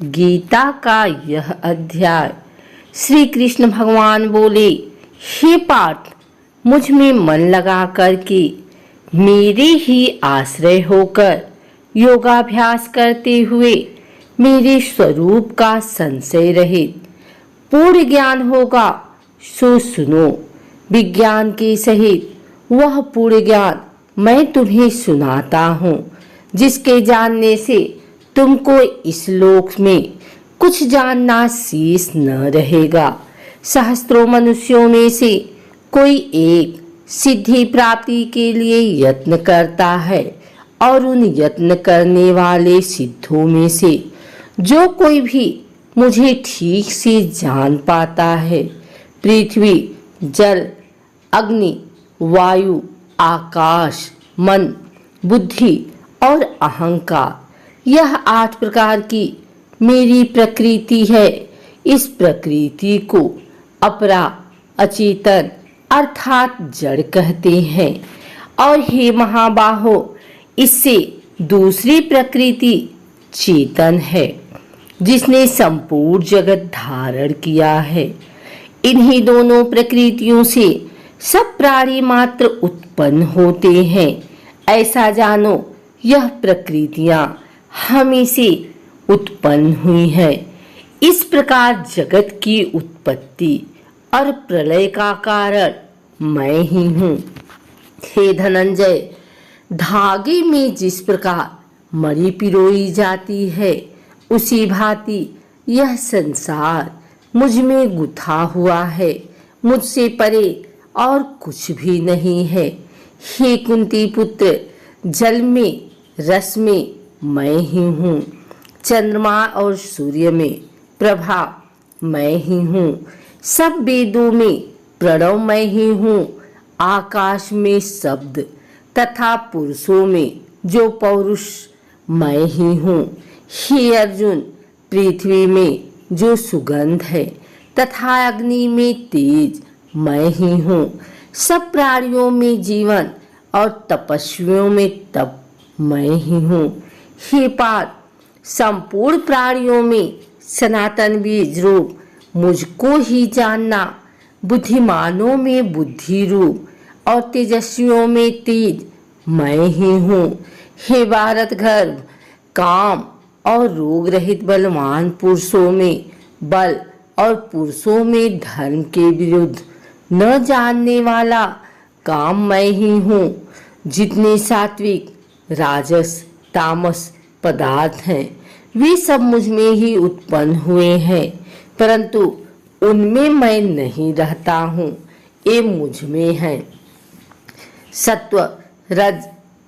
गीता का यह अध्याय। श्री कृष्ण भगवान बोले, हे पार्थ, मुझ में मन लगा करके मेरे ही आश्रय होकर योगाभ्यास करते हुए मेरे स्वरूप का संशय रहित पूर्ण ज्ञान होगा। सो सुनो, विज्ञान के सहित वह पूर्ण ज्ञान मैं तुम्हें सुनाता हूँ, जिसके जानने से तुमको इस लोक में कुछ जानना शेष न रहेगा। सहस्त्रों मनुष्यों में से कोई एक सिद्धि प्राप्ति के लिए यत्न करता है, और उन यत्न करने वाले सिद्धों में से जो कोई भी मुझे ठीक से जान पाता है, पृथ्वी, जल, अग्नि, वायु, आकाश, मन, बुद्धि और अहंकार, यह 8 प्रकार की मेरी प्रकृति है। इस प्रकृति को अपरा, अचेतन अर्थात जड़ कहते हैं। और हे महाबाहो, इससे दूसरी प्रकृति चेतन है, जिसने संपूर्ण जगत धारण किया है। इन्हीं दोनों प्रकृतियों से सब प्राणी मात्र उत्पन्न होते हैं। ऐसा जानो, यह प्रकृतियां हमें से उत्पन्न हुई है। इस प्रकार जगत की उत्पत्ति और प्रलय का कारण मैं ही हूँ। हे धनंजय, धागे में जिस प्रकार मणि पिरोई जाती है, उसी भांति यह संसार मुझ में गुथा हुआ है। मुझसे परे और कुछ भी नहीं है। हे कुंती पुत्र, जल में, रस में मैं ही हूँ। चंद्रमा और सूर्य में प्रभा मैं ही हूँ। सब वेदों में प्रणव मैं ही हूँ। आकाश में शब्द तथा पुरुषों में जो पौरुष मैं ही हूँ। हे अर्जुन, पृथ्वी में जो सुगंध है तथा अग्नि में तेज मैं ही हूँ। सब प्राणियों में जीवन और तपस्वियों में तप मैं ही हूँ। हे पार्थ, संपूर्ण प्राणियों में सनातन बीज रूप मुझको ही जानना। बुद्धिमानों में बुद्धि रूप और तेजस्वियों में तेज मैं ही हूँ। हे भारत गर्भ, काम और रोग रहित बलवान पुरुषों में बल और पुरुषों में धर्म के विरुद्ध न जानने वाला काम मैं ही हूँ। जितने सात्विक, राजस, तामस पदार्थ हैं, वे सब मुझ में ही उत्पन्न हुए हैं, परंतु उनमें मैं नहीं रहता हूँ, ये मुझ में है। सत्व, रज,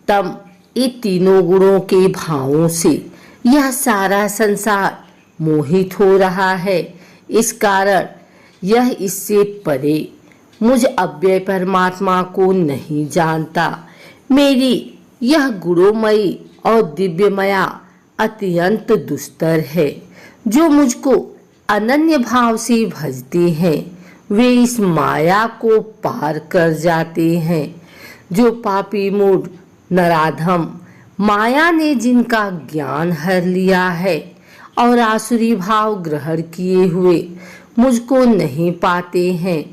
तम, ये तीनों गुणों के भावों से यह सारा संसार मोहित हो रहा है। इस कारण यह इससे परे मुझ अव्यय परमात्मा को नहीं जानता। मेरी यह गुणोमयी और दिव्यमया अत्यंत दुस्तर है। जो मुझको अनन्य भाव से भजते हैं, वे इस माया को पार कर जाते हैं। जो पापी मूढ़ नराधम, माया ने जिनका ज्ञान हर लिया है और आसुरी भाव ग्रहण किए हुए मुझको नहीं पाते हैं।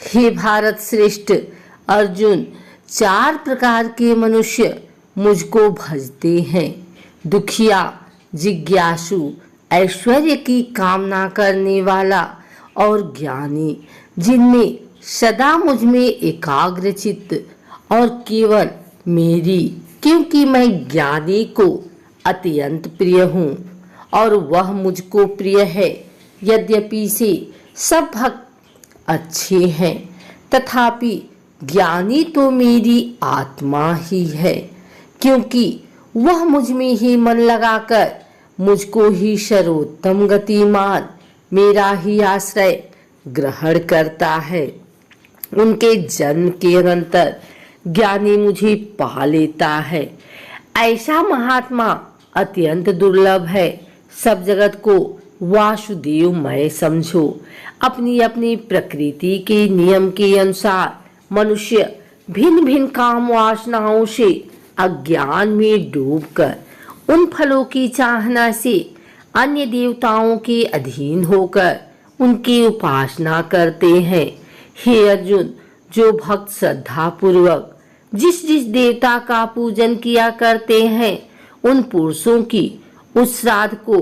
हे भारत श्रेष्ठ अर्जुन, 4 प्रकार के मनुष्य मुझको भजते हैं। दुखिया, जिज्ञासु, ऐश्वर्य की कामना करने वाला और ज्ञानी, जिनमें सदा मुझ में एकाग्र चित्त और केवल मेरी, क्योंकि मैं ज्ञानी को अत्यंत प्रिय हूँ और वह मुझको प्रिय है। यद्यपि से सब भक्त अच्छे हैं, तथापि ज्ञानी तो मेरी आत्मा ही है, क्योंकि वह मुझ में ही मन लगाकर मुझको ही सर्वोत्तम गतिमान, मेरा ही आश्रय ग्रहण करता है। उनके जन्म के अनंतर ज्ञानी मुझे पा लेता है। ऐसा महात्मा अत्यंत दुर्लभ है। सब जगत को वासुदेवमय समझो। अपनी अपनी प्रकृति के नियम के अनुसार मनुष्य भिन्न भिन्न काम वासनाओं से अज्ञान में डूबकर उन फलों की चाहना से अन्य देवताओं के अधीन होकर उनकी उपासना करते हैं। हे अर्जुन, जो भक्त श्रद्धा पूर्वक जिस जिस देवता का पूजन किया करते हैं, उन पुरुषों की उस श्राद्ध को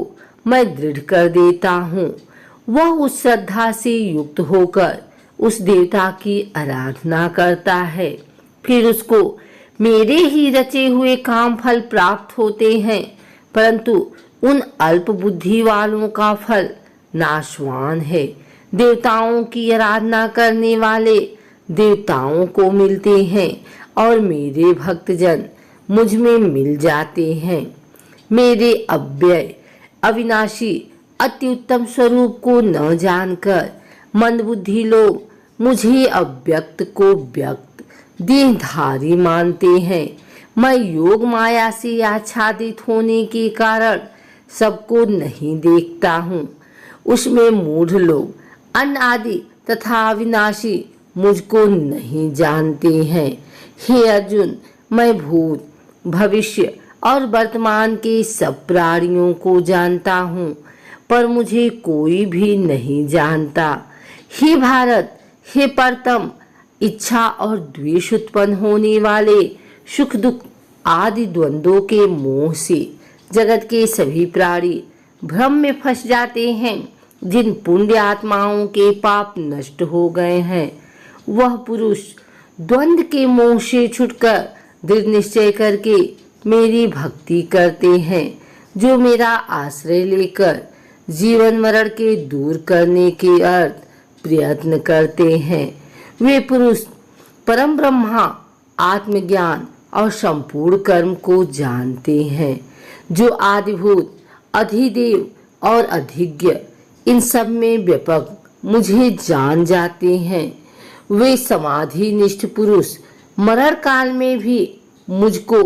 मैं दृढ़ कर देता हूँ। वह उस श्रद्धा से युक्त होकर उस देवता की आराधना करता है, फिर उसको मेरे ही रचे हुए काम फल प्राप्त होते हैं। परंतु उन अल्प बुद्धि वालों का फल नाशवान है। देवताओं की आराधना करने वाले देवताओं को मिलते हैं और मेरे भक्तजन मुझ में मिल जाते हैं। मेरे अव्यय अविनाशी अति उत्तम स्वरूप को न जानकर मंदबुद्धि लोग मुझे अव्यक्त को व्यक्त देहधारी मानते हैं। मैं योग माया से आच्छादित होने के कारण सबको नहीं देखता हूँ। उसमें मूढ़ लोग अनादि तथा अविनाशी मुझको नहीं जानते हैं। हे अर्जुन, मैं भूत भविष्य और वर्तमान के सब प्राणियों को जानता हूँ, पर मुझे कोई भी नहीं जानता। हे भारत, हे परतम, इच्छा और द्वेष उत्पन्न होने वाले सुख दुख आदि द्वंद्वों के मोह से जगत के सभी प्राणी भ्रम में फंस जाते हैं। जिन पुण्य आत्माओं के पाप नष्ट हो गए हैं, वह पुरुष द्वंद्व के मोह से छुटकर दृढ़ निश्चय करके मेरी भक्ति करते हैं। जो मेरा आश्रय लेकर जीवन मरण के दूर करने के अर्थ प्रयत्न करते हैं, वे पुरुष परम ब्रह्मा, आत्मज्ञान और संपूर्ण कर्म को जानते हैं। जो आदिभूत, अधिदेव और अधिज्ञ इन सब में व्यापक मुझे जान जाते हैं, वे समाधि निष्ठ पुरुष मरण काल में भी मुझको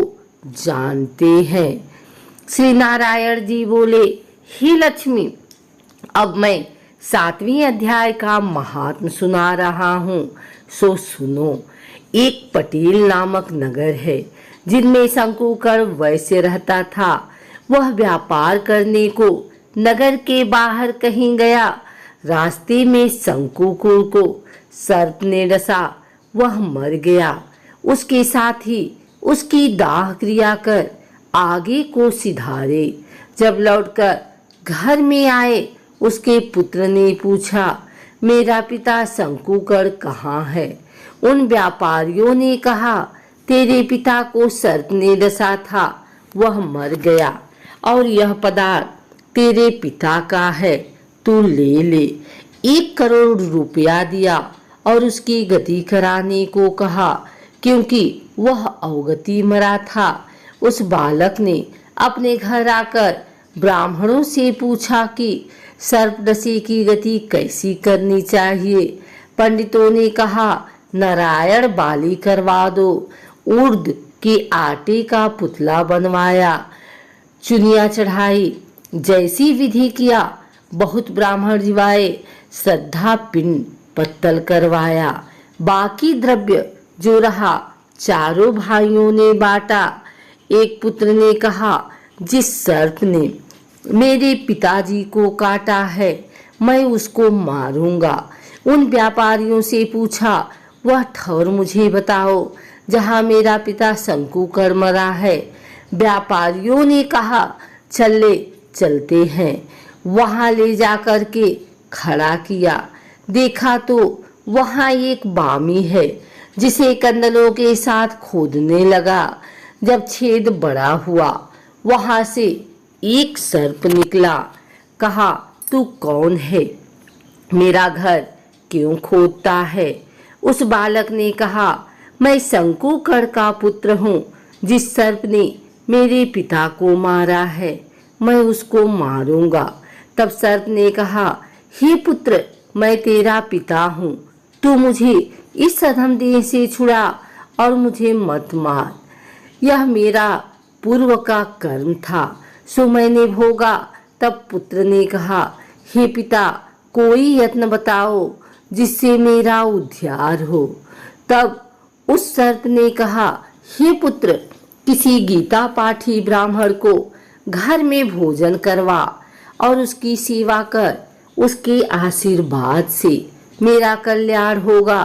जानते हैं। श्री नारायण जी बोले, हे लक्ष्मी, अब मैं 7वें अध्याय का महात्म सुना रहा हूँ, सो सुनो। एक पटेल नामक नगर है, जिनमें शंकुकर वैश्य रहता था। वह व्यापार करने को नगर के बाहर कहीं गया। रास्ते में शंकुकर को सर्प ने डसा, वह मर गया। उसके साथ ही उसकी दाह क्रिया कर आगे को सिधारे। जब लौटकर घर में आए, उसके पुत्र ने पूछा, मेरा पिता शंकुकर कहाँ है? उन व्यापारियों ने कहा, तेरे पिता को सर्प ने डसा था, वह मर गया और यह पदार्थ तेरे पिता का है, तू ले ले। 1 करोड़ रुपया दिया और उसकी गति कराने को कहा, क्योंकि वह अवगति मरा था। उस बालक ने अपने घर आकर ब्राह्मणों से पूछा कि सर्पडसी की गति कैसी करनी चाहिए। पंडितों ने कहा, नारायण बाली करवा दो। उर्द के आटे का पुतला बनवाया, चुनिया चढ़ाई, जैसी विधि किया। बहुत ब्राह्मण जिवाए, श्रद्धा पिंड पत्तल करवाया। बाकी द्रव्य जो रहा चारों भाइयों ने बांटा। एक पुत्र ने कहा, जिस सर्प ने मेरे पिताजी को काटा है, मैं उसको मारूंगा। उन व्यापारियों से पूछा, वह ठौर मुझे बताओ जहाँ मेरा पिता शंकुकर मरा है। व्यापारियों ने कहा, चलते हैं। वहाँ ले जाकर के खड़ा किया। देखा तो वहाँ एक बामी है, जिसे कंदलों के साथ खोदने लगा। जब छेद बड़ा हुआ, वहाँ से एक सर्प निकला। कहा, तू कौन है? मेरा घर क्यों खोदता है? उस बालक ने कहा, मैं शंकुकर का पुत्र हूँ। जिस सर्प ने मेरे पिता को मारा है, मैं उसको मारूंगा। तब सर्प ने कहा, हे पुत्र, मैं तेरा पिता हूँ, तू मुझे इस अधम देह से छुड़ा और मुझे मत मार। यह मेरा पूर्व का कर्म था, सो मैंने भोगा। तब पुत्र ने कहा, हे पिता, कोई यत्न बताओ जिससे मेरा उद्धार हो। तब उस सर्प ने कहा, हे पुत्र, किसी गीता पाठी ब्राह्मण को घर में भोजन करवा और उसकी सेवा कर, उसके आशीर्वाद से मेरा कल्याण होगा।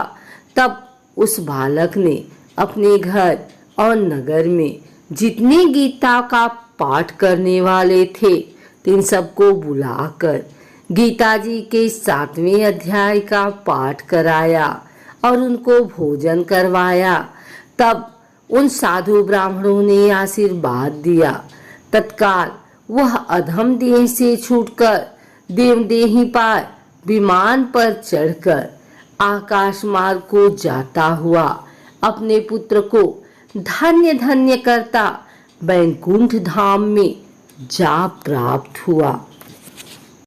तब उस बालक ने अपने घर और नगर में जितने गीता का पाठ करने वाले थे इन सबको बुलाकर गीता जी के 7वें अध्याय का पाठ कराया और उनको भोजन करवाया। तब उन साधु ब्राह्मणों ने आशीर्वाद दिया। तत्काल वह अधम देह से छूटकर देवदेही पार विमान पर चढ़कर आकाश मार्ग को जाता हुआ अपने पुत्र को धन्य धन्य करता वैकुंठ धाम में जा प्राप्त हुआ।